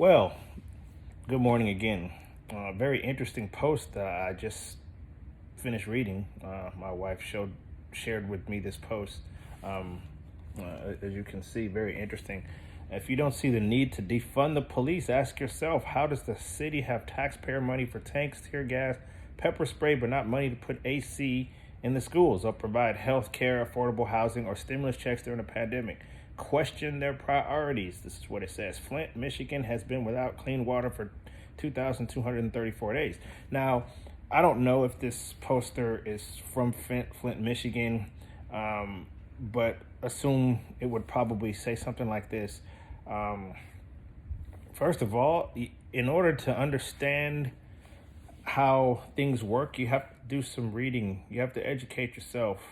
Well, good morning again. Very interesting post that I just finished reading. My wife shared with me this post. Um, as you can see, very interesting. If you don't see the need to defund the police, ask yourself, how does the city have taxpayer money for tanks, tear gas, pepper spray, but not money to put AC in the schools or provide health care, affordable housing, or stimulus checks during the pandemic? Question their priorities. This is what it says. Flint, Michigan has been without clean water for 2,234 days. Now, I don't know if this poster is from Flint, Michigan, but assume it would probably say something like this. Um, First of all, in order to understand how things work, you have to do some reading. You have to educate yourself.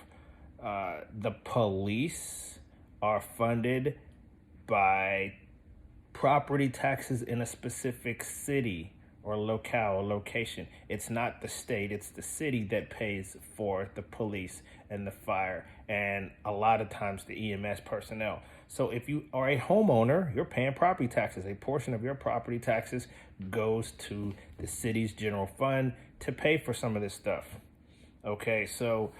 The police are funded by property taxes in a specific city or locale or location. It's not the state, it's the city that pays for the police and the fire and a lot of times the EMS personnel. So if you are a homeowner, you're paying property taxes. A portion of your property taxes goes to the city's general fund to pay for some of this stuff. Okay, so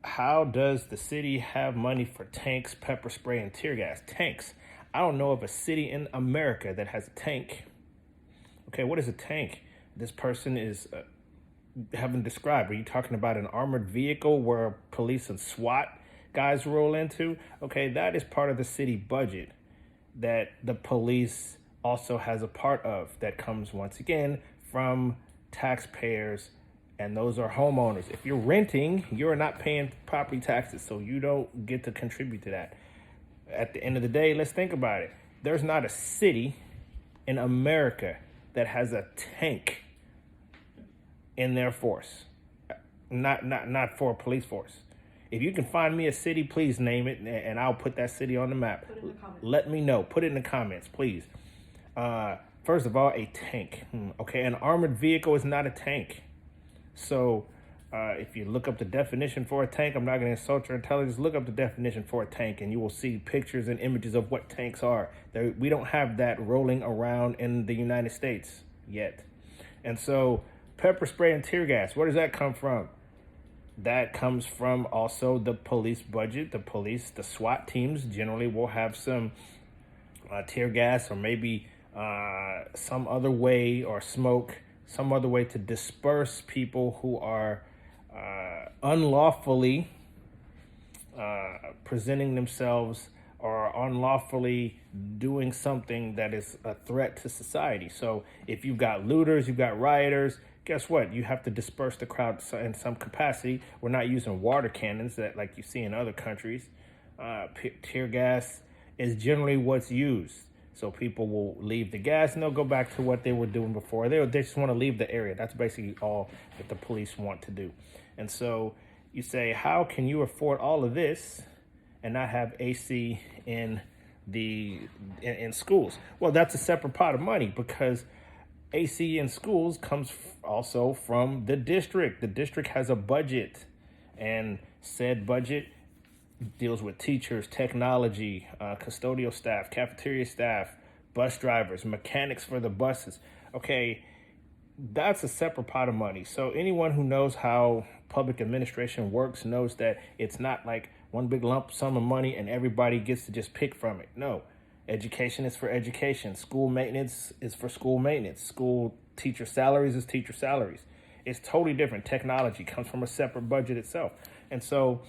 how does the city have money for tanks, pepper spray, and tear gas? Tanks. I don't know of a city in America that has a tank. Okay, what is a tank? This person is haven't described. Are you talking about an armored vehicle where police and SWAT guys roll into? Okay, that is part of the city budget that the police also has a part of that comes once again from taxpayers, and those are homeowners. If you're renting, you're not paying property taxes, so you don't get to contribute to that. At the end of the day, let's think about it. There's not a city in America that has a tank in their force, not for a police force. If you can find me a city, please name it, and I'll put that city on the map. Put it in the comments. Let me know. Put it in the comments, please. First of all, a tank. Okay, an armored vehicle is not a tank. So if you look up the definition for a tank, I'm not going to insult your intelligence. Look up the definition for a tank, and you will see pictures and images of what tanks are. We don't have that rolling around in the United States yet. And so pepper spray and tear gas, where does that come from? That comes from also the police budget. The SWAT teams generally will have some tear gas or maybe some other way, or smoke, some other way to disperse people who are unlawfully presenting themselves or unlawfully doing something that is a threat to society. So if you've got looters, you've got rioters, guess what? You have to disperse the crowd in some capacity. We're not using water cannons that like you see in other countries. Tear gas is generally what's used. So people will leave the gas and they'll go back to what they were doing before. They just want to leave the area. That's basically all that the police want to do. And so you say, how can you afford all of this and not have AC in schools? Well, that's a separate pot of money, because AC in schools comes also from the district. The district has a budget, and said budget deals with teachers, technology, custodial staff, cafeteria staff, bus drivers, mechanics for the buses. Okay, that's a separate pot of money. So anyone who knows how public administration works knows that it's not like one big lump sum of money and everybody gets to just pick from it. No, education is for education. School maintenance is for school maintenance. School teacher salaries is teacher salaries. It's totally different. Technology comes from a separate budget itself. And so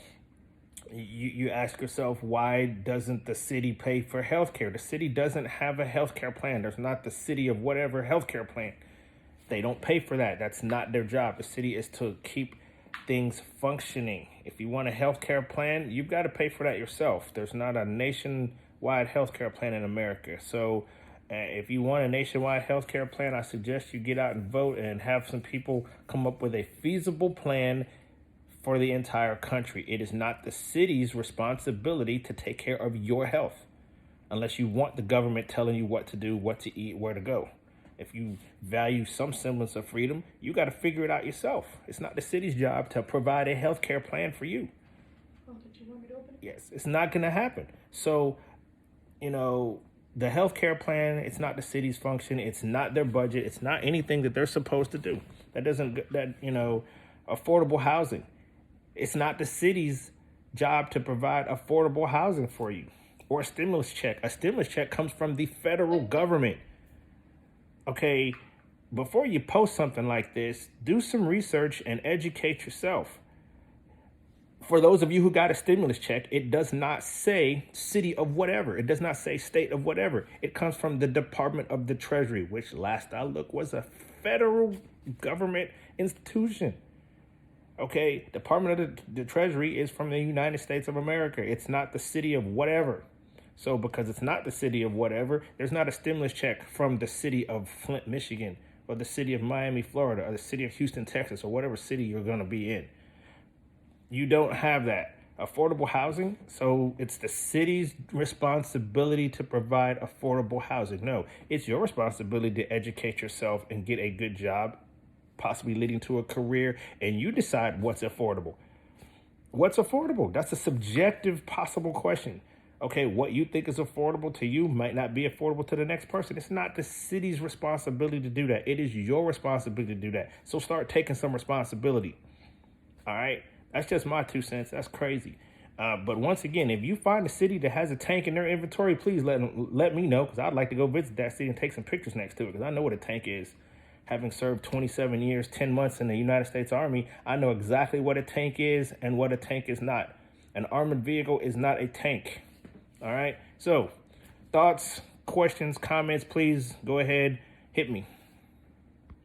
you ask yourself, why doesn't the city pay for healthcare? The city doesn't have a healthcare plan. There's not the city of whatever healthcare plan. They don't pay for that. That's not their job. The city is to keep things functioning. If you want a healthcare plan, you've got to pay for that yourself. There's not a nationwide healthcare plan in America. So if you want a nationwide healthcare plan, I suggest you get out and vote and have some people come up with a feasible plan for the entire country. It is not the city's responsibility to take care of your health unless you want the government telling you what to do, what to eat, where to go. If you value some semblance of freedom, you got to figure it out yourself. It's not the city's job to provide a healthcare plan for you. Oh, did you want me to open it? Yes, it's not going to happen. So, The healthcare plan, it's not the city's function. It's not their budget. It's not anything that they're supposed to do. Affordable housing. It's not the city's job to provide affordable housing for you or a stimulus check. A stimulus check comes from the federal government. Okay, before you post something like this, do some research and educate yourself. For those of you who got a stimulus check, it does not say city of whatever. It does not say state of whatever. It comes from the Department of the Treasury, which last I looked was a federal government institution. Okay, Department of the Treasury is from the United States of America. It's not the city of whatever. So because it's not the city of whatever, there's not a stimulus check from the city of Flint, Michigan, or the city of Miami, Florida, or the city of Houston, Texas, or whatever city you're going to be in. You don't have that. Affordable housing, so it's the city's responsibility to provide affordable housing. No, it's your responsibility to educate yourself and get a good job, possibly leading to a career, and you decide what's affordable. What's affordable? That's a subjective possible question. Okay, what you think is affordable to you might not be affordable to the next person. It's not the city's responsibility to do that. It is your responsibility to do that. So start taking some responsibility. All right? That's just my 2 cents. That's crazy. But once again, if you find a city that has a tank in their inventory, please let me know, because I'd like to go visit that city and take some pictures next to it, because I know what a tank is. Having served 27 years, 10 months in the United States Army, I know exactly what a tank is and what a tank is not. An armored vehicle is not a tank. All right? So, thoughts, questions, comments, please go ahead, hit me.